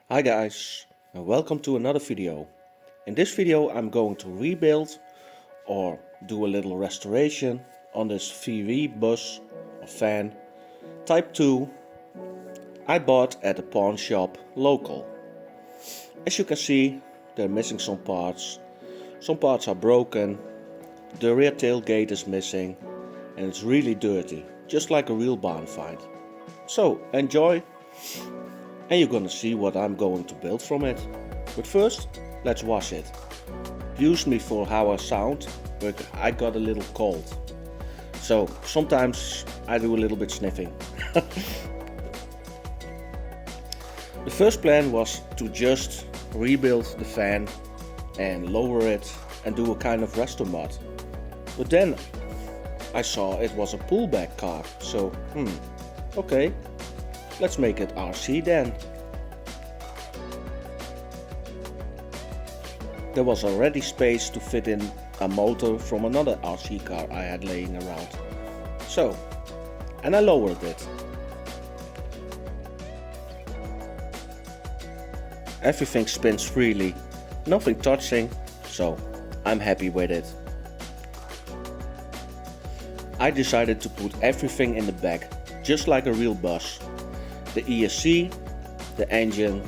Hi guys, and welcome to another video. In this video I'm going to rebuild or do a little restoration on this VW bus or van Type 2 I bought at a pawn shop local. As you can see, they're missing some parts are broken, the rear tailgate is missing and it's really dirty, just like a real barn find. So enjoy! And you're gonna see what I'm going to build from it. But first, let's wash it. Excuse me for how I sound, but I got a little cold. So sometimes I do a little bit sniffing. The first plan was to just rebuild the van and lower it and do a kind of Restomod. But then I saw it was a pullback car, so okay. Let's make it RC then. There was already space to fit in a motor from another RC car I had laying around. And I lowered it. Everything spins freely, nothing touching, so I'm happy with it. I decided to put everything in the back, just like a real bus. The ESC, the engine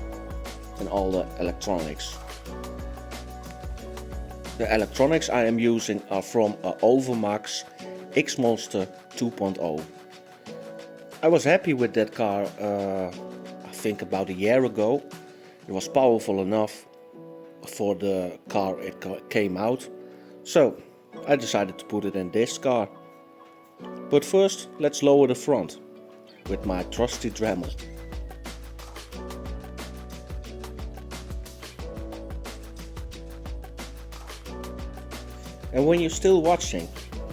and all the electronics. The electronics I am using are from a Overmax X 2.0. I was happy with that car I think about a year ago. It was powerful enough for the car it came out. So I decided to put it in this car. But first let's lower the front with my trusty Dremel. And when you're still watching,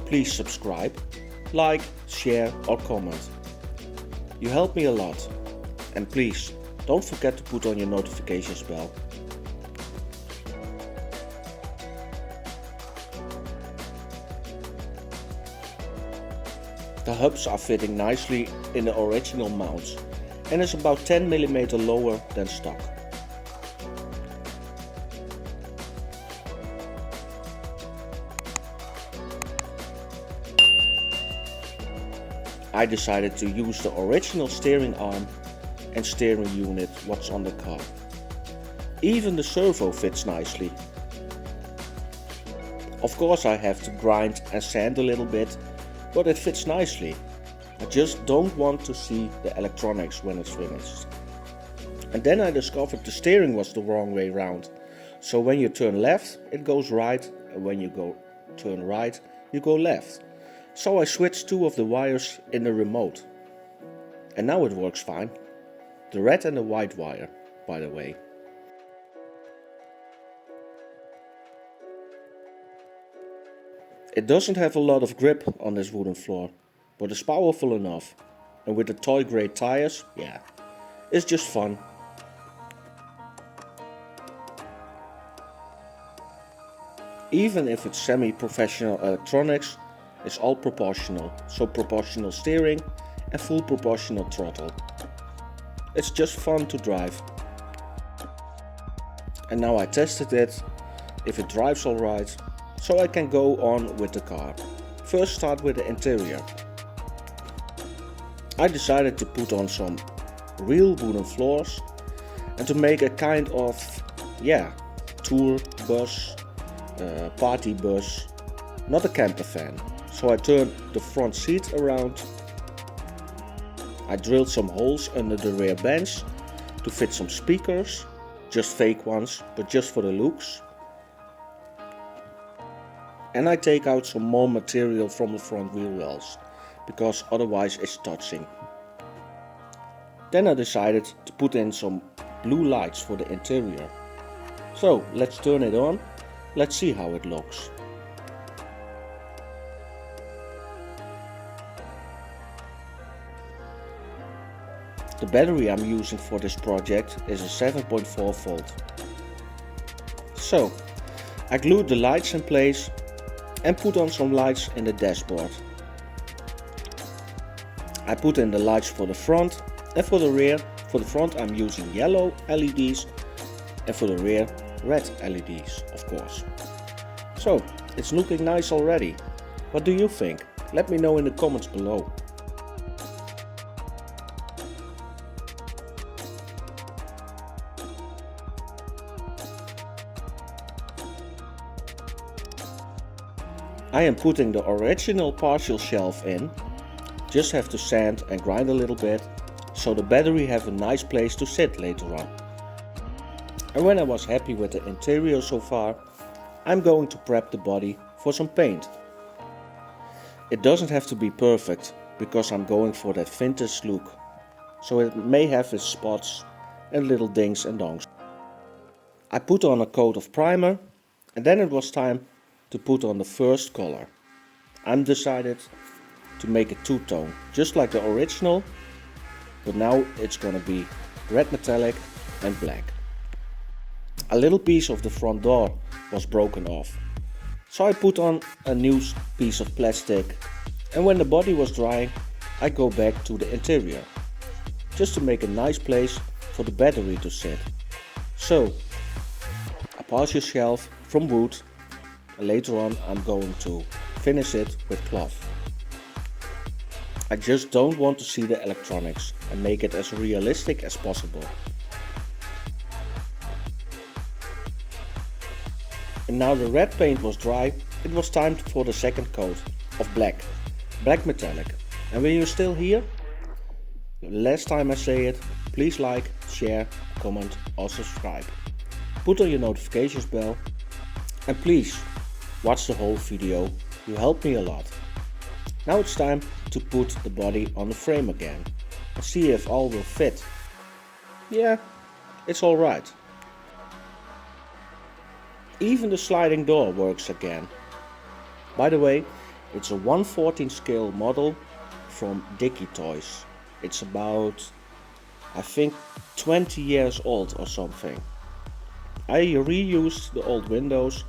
please subscribe, like, share or comment. You help me a lot. And please don't forget to put on your notifications bell. The hubs are fitting nicely in the original mounts and is about 10 mm lower than stock. I decided to use the original steering arm and steering unit what's on the car. Even the servo fits nicely. Of course I have to grind and sand a little bit, but it fits nicely. I just don't want to see the electronics when it's finished. And then I discovered the steering was the wrong way round. So when you turn left, it goes right, and when you turn right, you go left. So I switched two of the wires in the remote. And now it works fine. The red and the white wire, by the way. It doesn't have a lot of grip on this wooden floor, but it's powerful enough. And with the toy grade tires, yeah, it's just fun. Even if it's semi-professional electronics, it's all proportional, so proportional steering and full proportional throttle. It's just fun to drive. And now I tested it, if it drives alright, so I can go on with the car. First start with the interior. I decided to put on some real wooden floors and to make a kind of, tour bus, party bus, not a camper van. So I turned the front seat around. I drilled some holes under the rear bench to fit some speakers, just fake ones, but just for the looks. And I take out some more material from the front wheel wells, because otherwise it's touching. Then I decided to put in some blue lights for the interior. So let's turn it on, let's see how it looks. The battery I'm using for this project is a 7.4 volt. So I glued the lights in place and put on some lights in the dashboard. I put in the lights for the front and for the rear For the front I'm using yellow LEDs and for the rear red LEDs, of course. So it's looking nice already. What do you think? Let me know in the comments below. I am putting the original partial shelf in. Just have to sand and grind a little bit, so the battery have a nice place to sit later on. And when I was happy with the interior so far, I'm going to prep the body for some paint. It doesn't have to be perfect, because I'm going for that vintage look, so it may have its spots and little dings and dongs. I put on a coat of primer, and then it was time to put on the first color. I'm decided to make it two-tone, just like the original, but now it's gonna be red metallic and black. A little piece of the front door was broken off, so I put on a new piece of plastic, and when the body was drying I go back to the interior, just to make a nice place for the battery to sit. So a partial shelf from wood, and later on I'm going to finish it with cloth. I just don't want to see the electronics and make it as realistic as possible. And now the red paint was dry, it was time for the second coat of black metallic. And when you're still here, the last time I say it, please like, share, comment or subscribe. Put on your notifications bell and please watch the whole video, you help me a lot. Now it's time to put the body on the frame again and see if all will fit. Yeah, it's alright. Even the sliding door works again. By the way, it's a 1/14 scale model from Dicky Toys. It's about, I think, 20 years old or something. I reused the old windows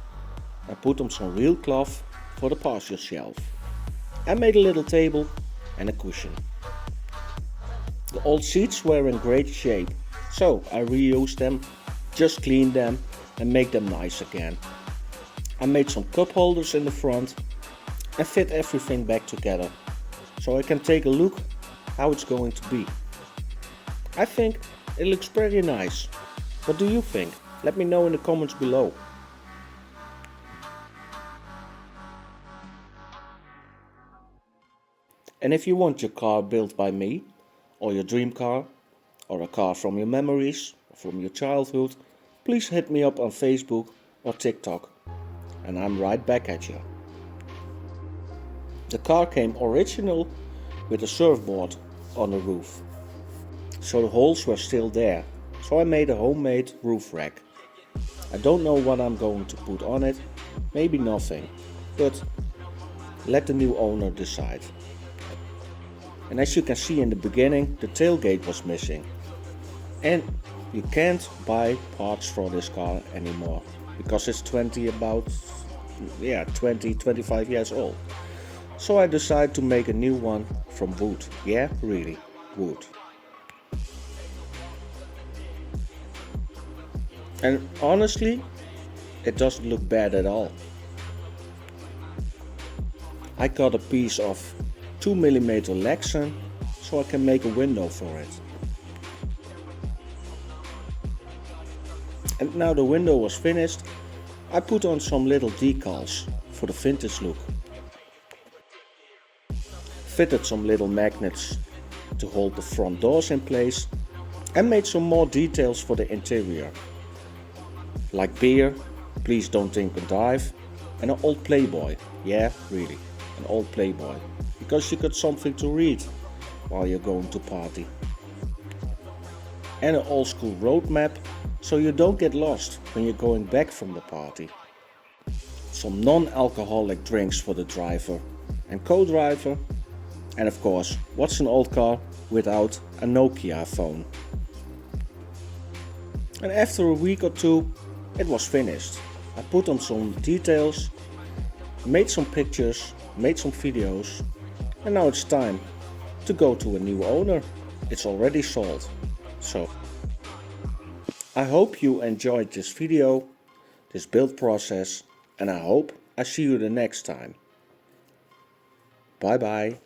and put on some real cloth for the partial shelf. I made a little table and a cushion. The old seats were in great shape, so I reused them, just cleaned them and make them nice again. I made some cup holders in the front and fit everything back together, so I can take a look how it's going to be. I think it looks pretty nice. What do you think? Let me know in the comments below. And if you want your car built by me, or your dream car, or a car from your memories, or from your childhood, please hit me up on Facebook or TikTok, and I'm right back at you. The car came original with a surfboard on the roof, so the holes were still there, so I made a homemade roof rack. I don't know what I'm going to put on it, maybe nothing, but let the new owner decide. And as you can see in the beginning, the tailgate was missing. And you can't buy parts for this car anymore, because it's 25 years old. So I decided to make a new one from wood. Yeah, really, wood. And honestly, it doesn't look bad at all. I got a piece of 2mm Lexan, so I can make a window for it. And now the window was finished, I put on some little decals for the vintage look. Fitted some little magnets to hold the front doors in place and made some more details for the interior. Like beer, please don't drink and drive, and an old Playboy. Yeah, really, an old Playboy. Because you got something to read while you're going to party. And an old school road map, so you don't get lost when you're going back from the party. Some non-alcoholic drinks for the driver and co-driver. And of course, what's an old car without a Nokia phone? And after a week or two, it was finished. I put on some details, made some pictures, made some videos, and now it's time to go to a new owner. It's already sold, So I hope you enjoyed this video, this build process, and I hope I see you the next time. Bye bye.